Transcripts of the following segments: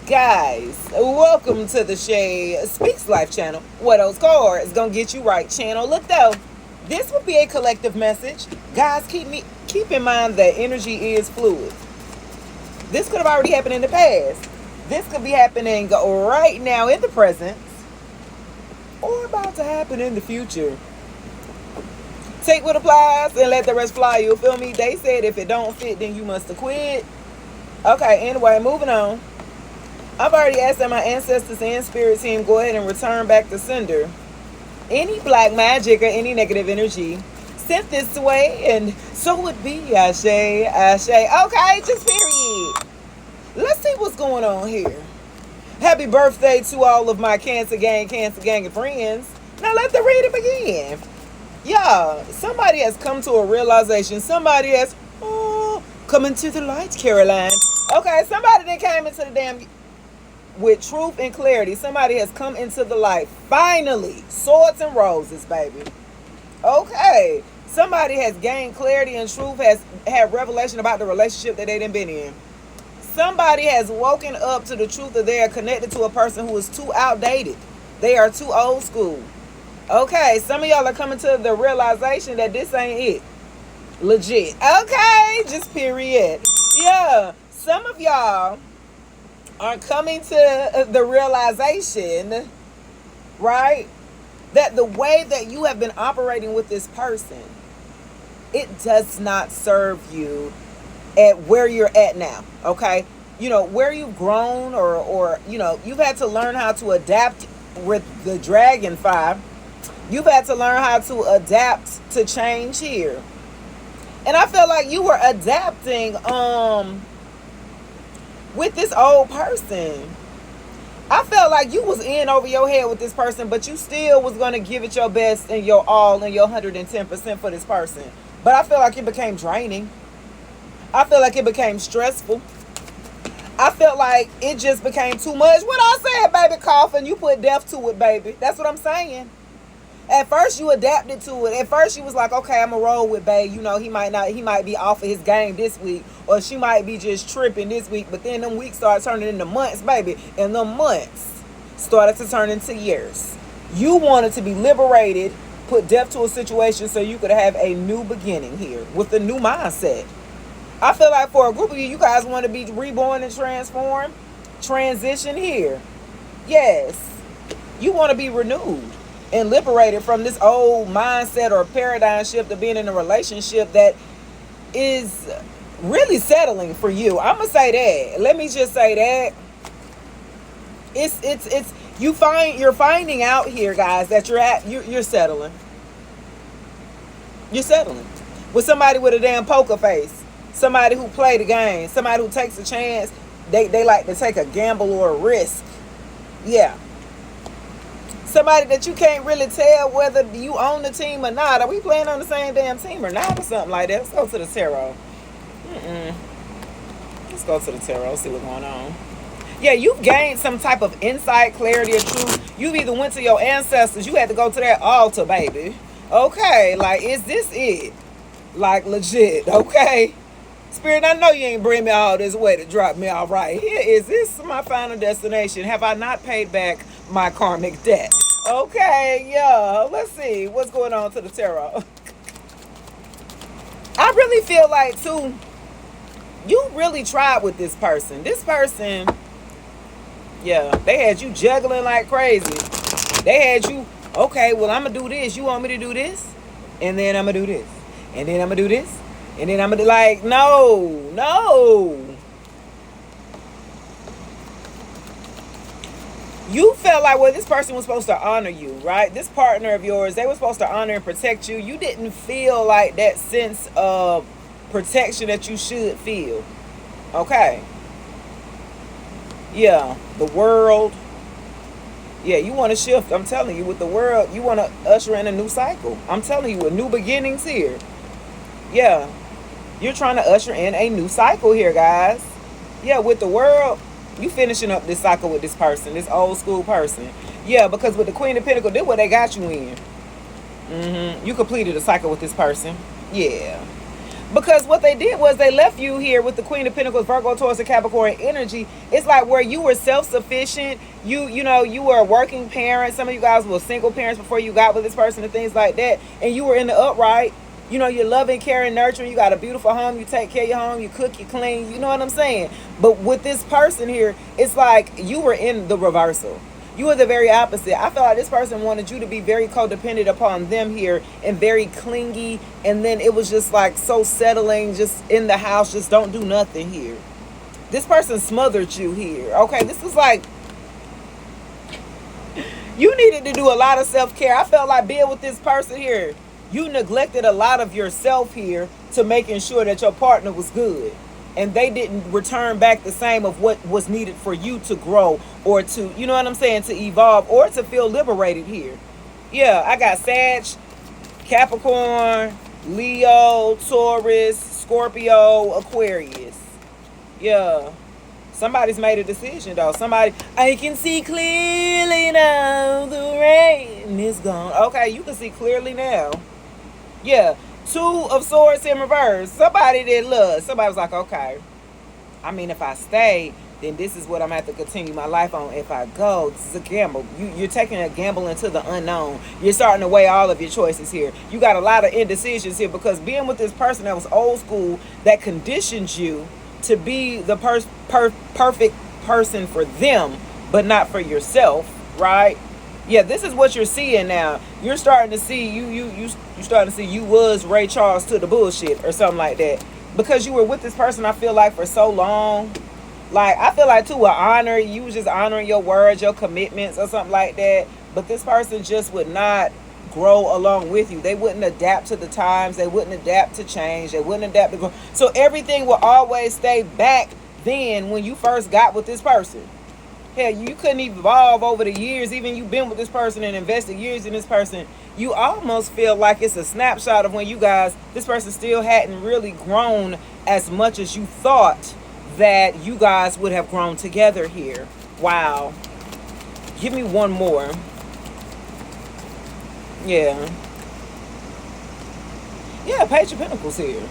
Guys, welcome to the Shay Speaks Life channel. What those cards gonna get you right channel. Look though, this will be a collective message. Guys, keep in mind that energy is fluid. This could have already happened in the past. This could be happening right now in the present, or about to happen in the future. Take what applies and let the rest fly. You feel me? They said if it don't fit, then you must have quit. Okay, anyway, moving on. I've already asked that my ancestors and spirit team go ahead and return back to sender any black magic or any negative energy sent this way, and so it be. Ashe, Ashe. Okay, just period. Let's see what's going on here. Happy birthday to all of my Cancer Gang of friends. Now let the reading begin. Yeah, somebody has come to a realization. Somebody has come into the light, Caroline. Okay, somebody that came into the damn with truth and clarity. Somebody has come into the light. Finally. Swords and roses, baby. Okay. Somebody has gained clarity and truth, has had revelation about the relationship that they done been in. Somebody has woken up to the truth that they are connected to a person who is too outdated. They are too old school. Okay. Some of y'all are coming to the realization that this ain't it. Legit. Okay. Just period. Yeah. Some of y'all are coming to the realization, right, that the way that you have been operating with this person, it does not serve you at where you're at now. Okay, you know, where you've grown, or you know, you've had to learn how to adapt with the dragon fire. You've had to learn how to adapt to change here, and I feel like you were adapting with this old person. I felt like you was in over your head with this person, but you still was going to give it your best and your all and your 110% for this person. But I feel like it became draining. I feel like it became stressful. I felt like it just became too much. What I said, baby, coughing, you put death to it, baby. That's what I'm saying. At first you adapted to it. At first you was like, okay, I'm gonna roll with babe. You know, he might be off of his game this week, or she might be just tripping this week. But then them weeks started turning into months, baby. And them months started to turn into years. You wanted to be liberated, put death to a situation so you could have a new beginning here with a new mindset. I feel like for a group of you guys want to be reborn and transformed, transition here. Yes, you want to be renewed and liberated from this old mindset or paradigm shift of being in a relationship that is really settling for you. I'm gonna say that. Let me just say that it's you're finding out here, guys, that you're settling. You're settling with somebody with a damn poker face, somebody who play the game, somebody who takes a chance. They like to take a gamble or a risk. Yeah. Somebody that you can't really tell whether you own the team or not. Are we playing on the same damn team or not, or something like that? Let's go to the tarot. Let's go to the tarot, see what's going on. Yeah, you've gained some type of insight, clarity, or truth. You've either went to your ancestors. You had to go to that altar, baby. Okay, like, is this it? Like, legit, okay? Spirit, I know you ain't bring me all this way to drop me off right here. Is this my final destination? Have I not paid back my karmic debt? Okay, yeah. Let's see what's going on to the tarot. I really feel like, too, you really tried with this person. This person, yeah, they had you juggling like crazy. They had you, okay, well, I'm going to do this. You want me to do this? And then I'm going to do this. And then I'm going to do this. And then I'm going to like, no. You felt like, well, this person was supposed to honor you, right? This partner of yours, they were supposed to honor and protect you. You didn't feel like that sense of protection that you should feel. Okay. Yeah, the world. Yeah, you want to shift. I'm telling you, with the world, you want to usher in a new cycle. I'm telling you, with new beginnings here. Yeah. You're trying to usher in a new cycle here, guys. Yeah, with the world, you finishing up this cycle with this person, this old school person. Yeah, because with the Queen of Pentacles, this is what they got you in. You completed a cycle with this person. Yeah. Because what they did was they left you here with the Queen of Pentacles, Virgo, Taurus, and Capricorn energy. It's like where you were self-sufficient. You know, you were a working parent. Some of you guys were single parents before you got with this person and things like that. And you were in the upright. You know, you're loving, caring, nurturing. You got a beautiful home. You take care of your home. You cook, you clean. You know what I'm saying? But with this person here, it's like you were in the reversal. You were the very opposite. I feel like this person wanted you to be very codependent upon them here and very clingy. And then it was just like so settling, just in the house, just don't do nothing here. This person smothered you here. Okay, this is like, you needed to do a lot of self-care. I felt like being with this person here, you neglected a lot of yourself here to making sure that your partner was good. And they didn't return back the same of what was needed for you to grow or to, you know what I'm saying, to evolve or to feel liberated here. Yeah, I got Sag, Capricorn, Leo, Taurus, Scorpio, Aquarius. Yeah. Somebody's made a decision, though. Somebody, I can see clearly now, the rain is gone. Okay, you can see clearly now. Yeah. 2 of Swords in reverse. Somebody did love. Somebody was like, okay, I mean, if I stay, then this is what I'm going to have to continue my life on. If I go, this is a gamble. You're taking a gamble into the unknown. You're starting to weigh all of your choices here. You got a lot of indecisions here because being with this person that was old school, that conditioned you to be the perfect person for them, but not for yourself, right? Yeah, this is what you're seeing now. You're starting to see you starting to see you was Ray Charles to the bullshit or something like that. Because you were with this person, I feel like, for so long. Like, I feel like, to honor, you was just honoring your words, your commitments or something like that. But this person just would not grow along with you. They wouldn't adapt to the times. They wouldn't adapt to change. They wouldn't adapt to grow. So everything will always stay back then when you first got with this person. Hell, you couldn't evolve over the years. Even you've been with this person and invested years in this person. You almost feel like it's a snapshot of when you guys, this person still hadn't really grown as much as you thought that you guys would have grown together here. Wow. Give me one more. Yeah. Yeah, Page of Pentacles here.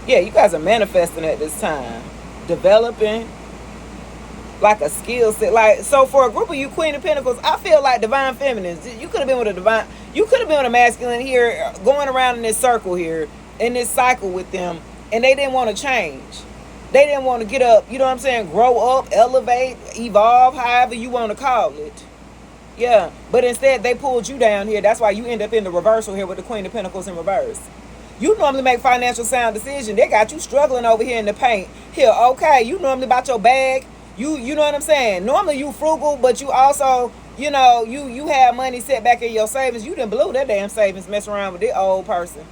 Yeah, you guys are manifesting at this time. Developing like a skill set. Like, so for a group of you Queen of Pentacles, I feel like divine feminines, you could have been with a masculine here, going around in this circle here, in this cycle with them, and they didn't want to change. They didn't want to get up, you know what I'm saying, grow up, elevate, evolve, however you want to call it. Yeah, but instead they pulled you down here. That's why you end up in the reversal here with the Queen of Pentacles in reverse. You normally make financial sound decisions. They got you struggling over here in the paint. Here, okay, you normally about your bag. You know what I'm saying? Normally you frugal, but you also, you know, you have money set back in your savings. You done blew that damn savings messing around with this old person.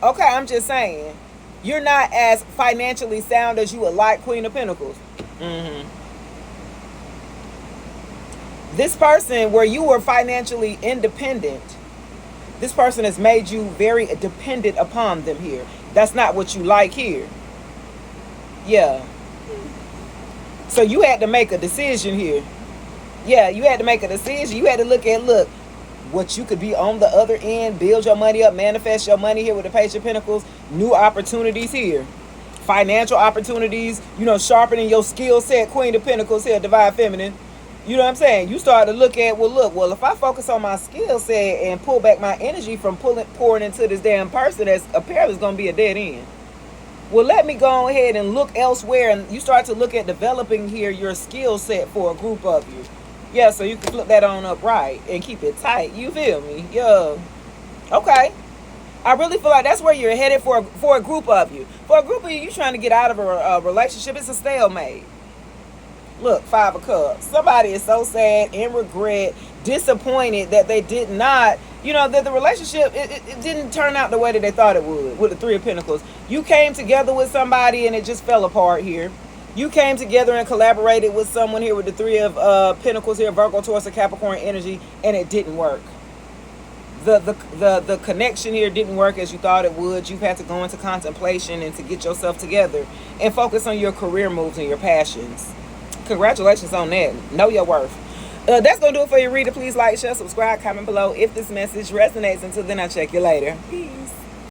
Okay, I'm just saying. You're not as financially sound as you would like, Queen of Pentacles. This person, where you were financially independent, this person has made you very dependent upon them here. That's not what you like here. Yeah. So you had to make a decision here. Yeah, you had to make a decision. You had to look what you could be on the other end, build your money up, manifest your money here with the Page of Pentacles, new opportunities here, financial opportunities, you know, sharpening your skill set, Queen of Pentacles here, Divine Feminine. You know what I'm saying? You start to look at, well, if I focus on my skill set and pull back my energy from pouring into this damn person that's apparently going to be a dead end. Well, let me go ahead and look elsewhere, and you start to look at developing here your skill set for a group of you. Yeah, so you can flip that on up right and keep it tight. You feel me? Yeah. Okay. I really feel like that's where you're headed for a group of you. For a group of you, you're trying to get out of a relationship. It's a stalemate. Look, 5 of Cups. Somebody is so sad, in regret, disappointed that they did not, you know, that the relationship, it didn't turn out the way that they thought it would with the 3 of Pentacles. You came together with somebody and it just fell apart here. You came together and collaborated with someone here with the 3 of Pentacles here, Virgo, Taurus, and Capricorn energy, and it didn't work. The connection here didn't work as you thought it would. You've had to go into contemplation and to get yourself together and focus on your career moves and your passions. Congratulations on that. Know your worth. That's going to do it for your reader. Please like, share, subscribe, comment below if this message resonates. Until then, I'll check you later. Peace.